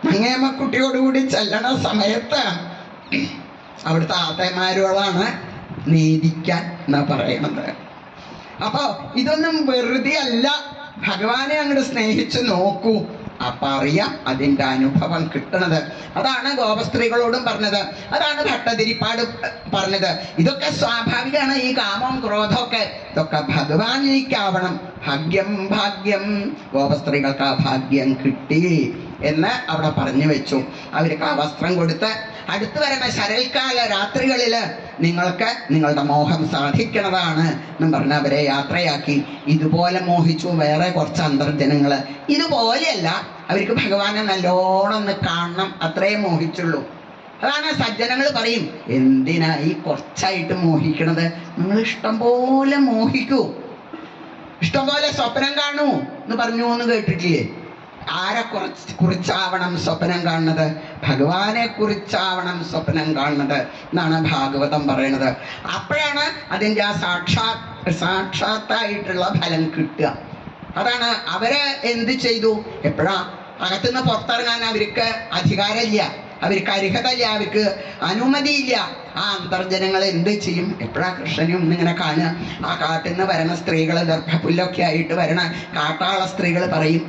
നങ്ങേമ്മക്കുട്ടിയോടുകൂടി ചെല്ലണ സമയത്ത് അവിടുത്തെ ആത്തമാരോളാണ് നീതിക്കാൻ എന്നാ പറയണത്. അപ്പൊ ഇതൊന്നും വെറുതെ അല്ല. ഭഗവാനെ അങ്ങോട്ട് സ്നേഹിച്ചു നോക്കൂ, അപ്പൊ അറിയാം അതിൻ്റെ അനുഭവം കിട്ടണത്. അതാണ് ഗോപസ്ത്രീകളോടും പറഞ്ഞത്, അതാണ് ഭട്ടതിരിപ്പാട് പറഞ്ഞത്. ഇതൊക്കെ സ്വാഭാവികമാണ്. ഈ കാമം ക്രോധമൊക്കെ ഇതൊക്കെ ഭഗവാനിലേക്കാവണം. ഭാഗ്യം ഭാഗ്യം, ഗോപസ്ത്രീകൾക്ക് ആ ഭാഗ്യം കിട്ടി എന്ന് അവിടെ പറഞ്ഞു വെച്ചു. അവർക്ക് ആ വസ്ത്രം കൊടുത്ത് അടുത്തു വരുന്ന ശരൽക്കാല രാത്രികളിൽ നിങ്ങൾക്ക് നിങ്ങളുടെ മോഹം സാധിക്കണതാണ് എന്നും പറഞ്ഞ് അവരെ യാത്രയാക്കി. ഇതുപോലെ മോഹിച്ചു വേറെ കുറച്ച് അന്തർജനങ്ങൾ. ഇതുപോലെയല്ല, അവർക്ക് ഭഗവാനെ നല്ലോണം ഒന്ന് കാണണം, അത്രേ മോഹിച്ചുള്ളൂ. അതാണ് സജ്ജനങ്ങൾ പറയും, എന്തിനാ ഈ കുറച്ചായിട്ട് മോഹിക്കണത്, നിങ്ങൾ ഇഷ്ടം പോലെ മോഹിക്കൂ, ഇഷ്ടം പോലെ സ്വപ്നം കാണൂ എന്ന് പറഞ്ഞു എന്ന് കേട്ടിട്ടില്ലേ? ആരെ കുറിച്ചാവണം സ്വപ്നം കാണുന്നത്? ഭഗവാനെ കുറിച്ചാവണം സ്വപ്നം കാണുന്നത് എന്നാണ് ഭാഗവതം പറയണത്. അപ്പോഴാണ് അതിൻ്റെ ആ സാക്ഷാത്തായിട്ടുള്ള ഫലം കിട്ടുക. അതാണ് അവര് എന്ത് ചെയ്തു, എപ്പോഴാ അകത്തുനിന്ന് പുറത്തിറങ്ങാൻ അവർക്ക് അധികാരമില്ല, അവർക്ക് അർഹതയില്ല, അവർക്ക് അനുമതിയില്ല. ആ അന്തർജനങ്ങൾ എന്ത് ചെയ്യും? എപ്പോഴാ കൃഷ്ണനും ഇങ്ങനെ കാണുക. ആ കാട്ടിൽ നിന്ന് വരണ സ്ത്രീകൾ ദർഭപുല്ലൊക്കെ ആയിട്ട് വരണ കാട്ടാള സ്ത്രീകൾ പറയും,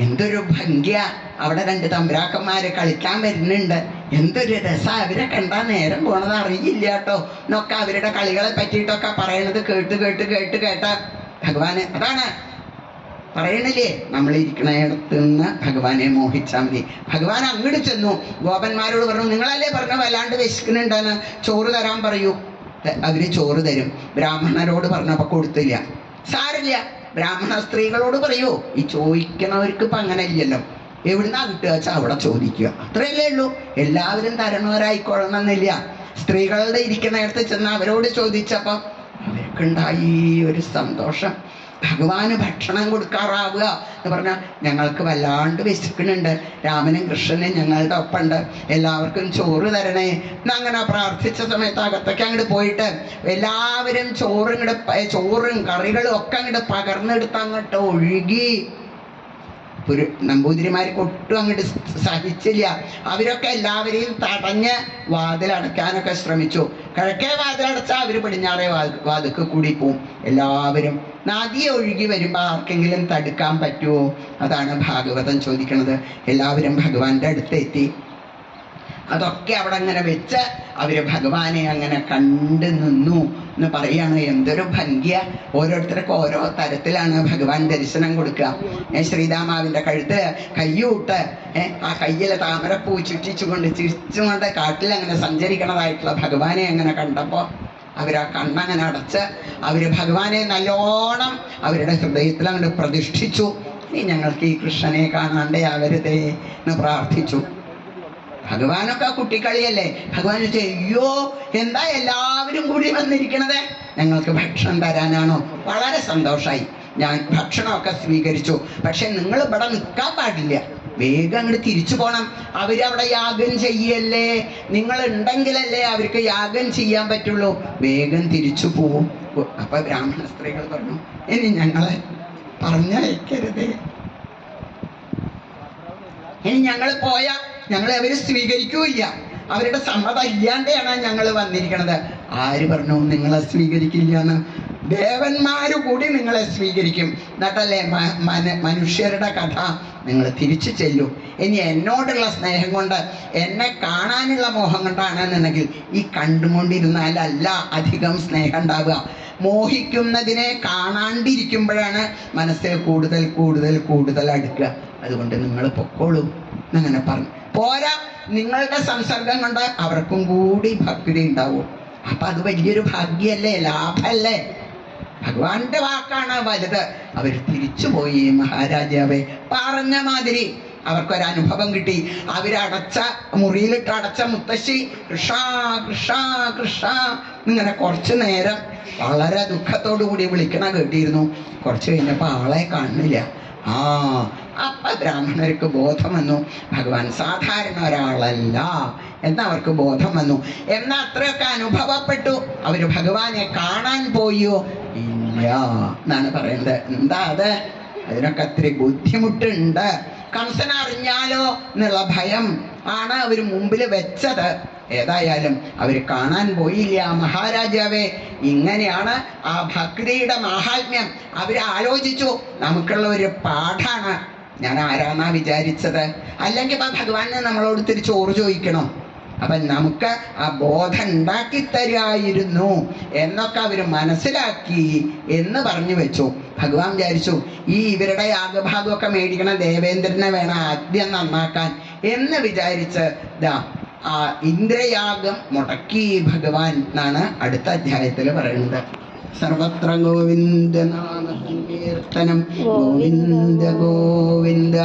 എന്തൊരു ഭംഗിയാ, അവിടെ രണ്ട് തമ്പുരാക്കന്മാര് കളിക്കാൻ വരുന്നുണ്ട്, എന്തൊരു രസാ, അവരെ കണ്ടാൽ നേരം പോണത് അറിയില്ല കേട്ടോ എന്നൊക്കെ അവരുടെ കളികളെ പറ്റിയിട്ടൊക്കെ പറയണത് കേട്ട് ഭഗവാന് അതാണ് പറയണില്ലേ, നമ്മളിരിക്കണയിടത്ത് നിന്ന് ഭഗവാനെ മോഹിച്ചാൽ മതി. ഭഗവാൻ അങ്ങോട്ട് ചെന്നു, ഗോപന്മാരോട് പറഞ്ഞു, നിങ്ങളല്ലേ പറഞ്ഞു വല്ലാണ്ട് വിശക്കുന്നുണ്ടെന്ന്, ചോറ് തരാൻ പറയൂ. അവര് ചോറ് തരും. ബ്രാഹ്മണരോട് പറഞ്ഞപ്പോൾ കൊടുത്തില്ല, സാരില്ല. ബ്രാഹ്മണ സ്ത്രീകളോട് പറയൂ, ഈ ചോദിക്കണവർക്ക് ഇപ്പം അങ്ങനെ ഇല്ലല്ലോ, എവിടുന്നാ കിട്ടുക വെച്ചാൽ അവിടെ ചോദിക്കുക. അത്രയല്ലേ ഉള്ളൂ. എല്ലാവരും തരണവരായിക്കൊള്ളണമെന്നില്ല. സ്ത്രീകളുടെ ഇരിക്കുന്നിടത്ത് ചെന്ന് അവരോട് ചോദിച്ചപ്പം അവർക്ക് ഉണ്ടായി ഒരു സന്തോഷം. ഭഗവാന് ഭക്ഷണം കൊടുക്കാറാവുക എന്ന് പറഞ്ഞാൽ ഞങ്ങൾക്ക് വല്ലാണ്ട് വിശക്കുന്നുണ്ട്, രാമനും കൃഷ്ണനും ഞങ്ങളുടെ ഒപ്പമുണ്ട്, എല്ലാവർക്കും ചോറ് തരണേ എന്നങ്ങനെ പ്രാർത്ഥിച്ച സമയത്ത് അകത്തൊക്കെ അങ്ങോട്ട് പോയിട്ട് എല്ലാവരും ചോറും കറികളും ഒക്കെ അങ്ങോട്ട് പകർന്നെടുത്ത് അങ്ങോട്ട് ഒഴുകി. നമ്പൂതിരിമാർക്ക് ഒട്ടും അങ്ങോട്ട് സഹിച്ചില്ല. അവരൊക്കെ എല്ലാവരെയും തടഞ്ഞ് വാതിലടയ്ക്കാനൊക്കെ ശ്രമിച്ചു. കിഴക്കേ വാതിലടച്ചാൽ അവർ പടിഞ്ഞാറേ വാതിക്ക് കൂടി പോവും. എല്ലാവരും നദി ഒഴുകി വരുമ്പോൾ ആർക്കെങ്കിലും തടുക്കാൻ പറ്റുമോ? അതാണ് ഭാഗവതം ചോദിക്കുന്നത്. എല്ലാവരും ഭഗവാന്റെ അടുത്തെത്തി. അതൊക്കെ അവിടെ അങ്ങനെ വെച്ച് അവര് ഭഗവാനെ അങ്ങനെ കണ്ടു നിന്നു എന്ന് പറയാണ്. എന്തൊരു ഭംഗിയ! ഓരോരുത്തർക്കും ഓരോ തരത്തിലാണ് ഭഗവാൻ ദർശനം കൊടുക്കുക. ശ്രീരാമാവിന്റെ കഴുത്ത് കയ്യൂട്ട് ആ കയ്യിലെ താമരപ്പൂ ചിരിച്ചുകൊണ്ട് കാട്ടിൽ അങ്ങനെ സഞ്ചരിക്കണതായിട്ടുള്ള ഭഗവാനെ അങ്ങനെ കണ്ടപ്പോ അവരാ കണ്ണങ്ങനെ അടച്ച് അവര് ഭഗവാനെ നല്ലോണം അവരുടെ ഹൃദയത്തിൽ അങ്ങോട്ട് പ്രതിഷ്ഠിച്ചു. ഇനി ഞങ്ങൾക്ക് ഈ കൃഷ്ണനെ കാണാണ്ടേ അവരുതേ എന്ന് പ്രാർത്ഥിച്ചു. ഭഗവാനൊക്കെ കുട്ടിക്കളിയല്ലേ. ഭഗവാൻ ചോദിച്ചു, അയ്യോ എന്താ എല്ലാവരും കൂടി വന്നിരിക്കണത്, ഞങ്ങൾക്ക് ഭക്ഷണം തരാനാണോ? വളരെ സന്തോഷമായി, ഞാൻ ഭക്ഷണമൊക്കെ സ്വീകരിച്ചു. പക്ഷെ നിങ്ങൾ ഇവിടെ നിൽക്കാൻ പാടില്ല, വേഗം അങ്ങോട്ട് തിരിച്ചു പോകണം. അവരവിടെ യാഗം ചെയ്യല്ലേ, നിങ്ങൾ ഉണ്ടെങ്കിലല്ലേ അവർക്ക് യാഗം ചെയ്യാൻ പറ്റുള്ളൂ, വേഗം തിരിച്ചു പോവും. അപ്പൊ ബ്രാഹ്മണ സ്ത്രീകൾ പറഞ്ഞു, ഇനി ഞങ്ങളെ പറഞ്ഞയക്കരുതേ, ഇനി ഞങ്ങൾ പോയാ ഞങ്ങളെ അവര് സ്വീകരിക്കൂല്ല, അവരുടെ സമ്മതം ഇല്ലാണ്ടാണ് ഞങ്ങൾ വന്നിരിക്കണത്. ആര് പറഞ്ഞു നിങ്ങളെ സ്വീകരിക്കില്ല എന്ന്? ദേവന്മാര് കൂടി നിങ്ങളെ സ്വീകരിക്കും. എന്നിട്ടല്ലേ മനുഷ്യരുടെ കഥ. നിങ്ങൾ തിരിച്ചു ചെല്ലൂ. ഇനി എന്നോടുള്ള സ്നേഹം കൊണ്ട്, എന്നെ കാണാനുള്ള മോഹം കൊണ്ടാണെന്നുണ്ടെങ്കിൽ ഈ കണ്ടുകൊണ്ടിരുന്നാലല്ല അധികം സ്നേഹം ഉണ്ടാവുക. മോഹിക്കുന്നതിനെ കാണാണ്ടിരിക്കുമ്പോഴാണ് മനസ്സിൽ കൂടുതൽ കൂടുതൽ കൂടുതൽ അടുക്കുക. അതുകൊണ്ട് നിങ്ങൾ പൊക്കോളൂ എന്നങ്ങനെ പറഞ്ഞു. പോരാ, നിങ്ങളുടെ സംസർഗം കൊണ്ട് അവർക്കും കൂടി ഭക്തി ഉണ്ടാവും. അപ്പൊ അത് വലിയൊരു ഭാഗ്യല്ലേ, ലാഭല്ലേ. ഭഗവാന്റെ വാക്കാണ് വലുത്. അവർ തിരിച്ചുപോയി. മഹാരാജാവേ പറഞ്ഞ മാതിരി അവർക്കൊരനുഭവം കിട്ടി. അവരടച്ച മുറിയിലിട്ട് അടച്ച മുത്തശ്ശി കൃഷ്ണ കൃഷ്ണ കൃഷ്ണ ഇങ്ങനെ കുറച്ചു നേരം വളരെ ദുഃഖത്തോടു കൂടി വിളിക്കണ കേട്ടിരുന്നു. കുറച്ച് കഴിഞ്ഞപ്പോ ആളെ കാണുന്നില്ല. അപ്പൊ ബ്രാഹ്മണർക്ക് ബോധം വന്നു, ഭഗവാൻ സാധാരണ ഒരാളല്ല എന്നവർക്ക് ബോധം വന്നു. എന്നാ അത്രയൊക്കെ അനുഭവപ്പെട്ടു. അവര് ഭഗവാനെ കാണാൻ പോയോ? ഇല്ല എന്നാണ് പറയുന്നത്. എന്താ അത്? അതിനൊക്കെ അത്ര ബുദ്ധിമുട്ടുണ്ട്. കംസൻ അറിഞ്ഞാലോ എന്നുള്ള ഭയം ആണ് അവർ മുമ്പിൽ വെച്ചത്. ഏതായാലും അവര് കാണാൻ പോയില്ല. മഹാരാജാവേ, ഇങ്ങനെയാണ് ആ ഭക്തിയുടെ മാഹാത്മ്യം. അവര് ആലോചിച്ചു, നമുക്കുള്ള ഒരു പാഠാണ്. ഞാൻ ആരാന്നാ വിചാരിച്ചത്? അല്ലെങ്കിൽ ഇപ്പൊ ഭഗവാനെ നമ്മളോട് തിരിച്ച് ചോറ് ചോദിക്കണോ? അപ്പൊ നമുക്ക് ആ ബോധം ഉണ്ടാക്കി തരായിരുന്നു എന്നൊക്കെ അവര് മനസ്സിലാക്കി എന്ന് പറഞ്ഞു വെച്ചു. ഭഗവാൻ വിചാരിച്ചു, ഈ ഇവരുടെ യാഗഭാഗമൊക്കെ മേടിക്കണ ദേവേന്ദ്രനെ വേണം ആദ്യം നന്നാക്കാൻ എന്ന് വിചാരിച്ച് ആ ഇന്ദ്രയാഗം മുടക്കി ഭഗവാൻ എന്നാണ് അടുത്ത അധ്യായത്തിൽ പറയുന്നത്. സർവത്ര ഗോവിന്ദ നാമ സങ്കീർത്തനം, ഗോവിന്ദ ഗോവിന്ദ.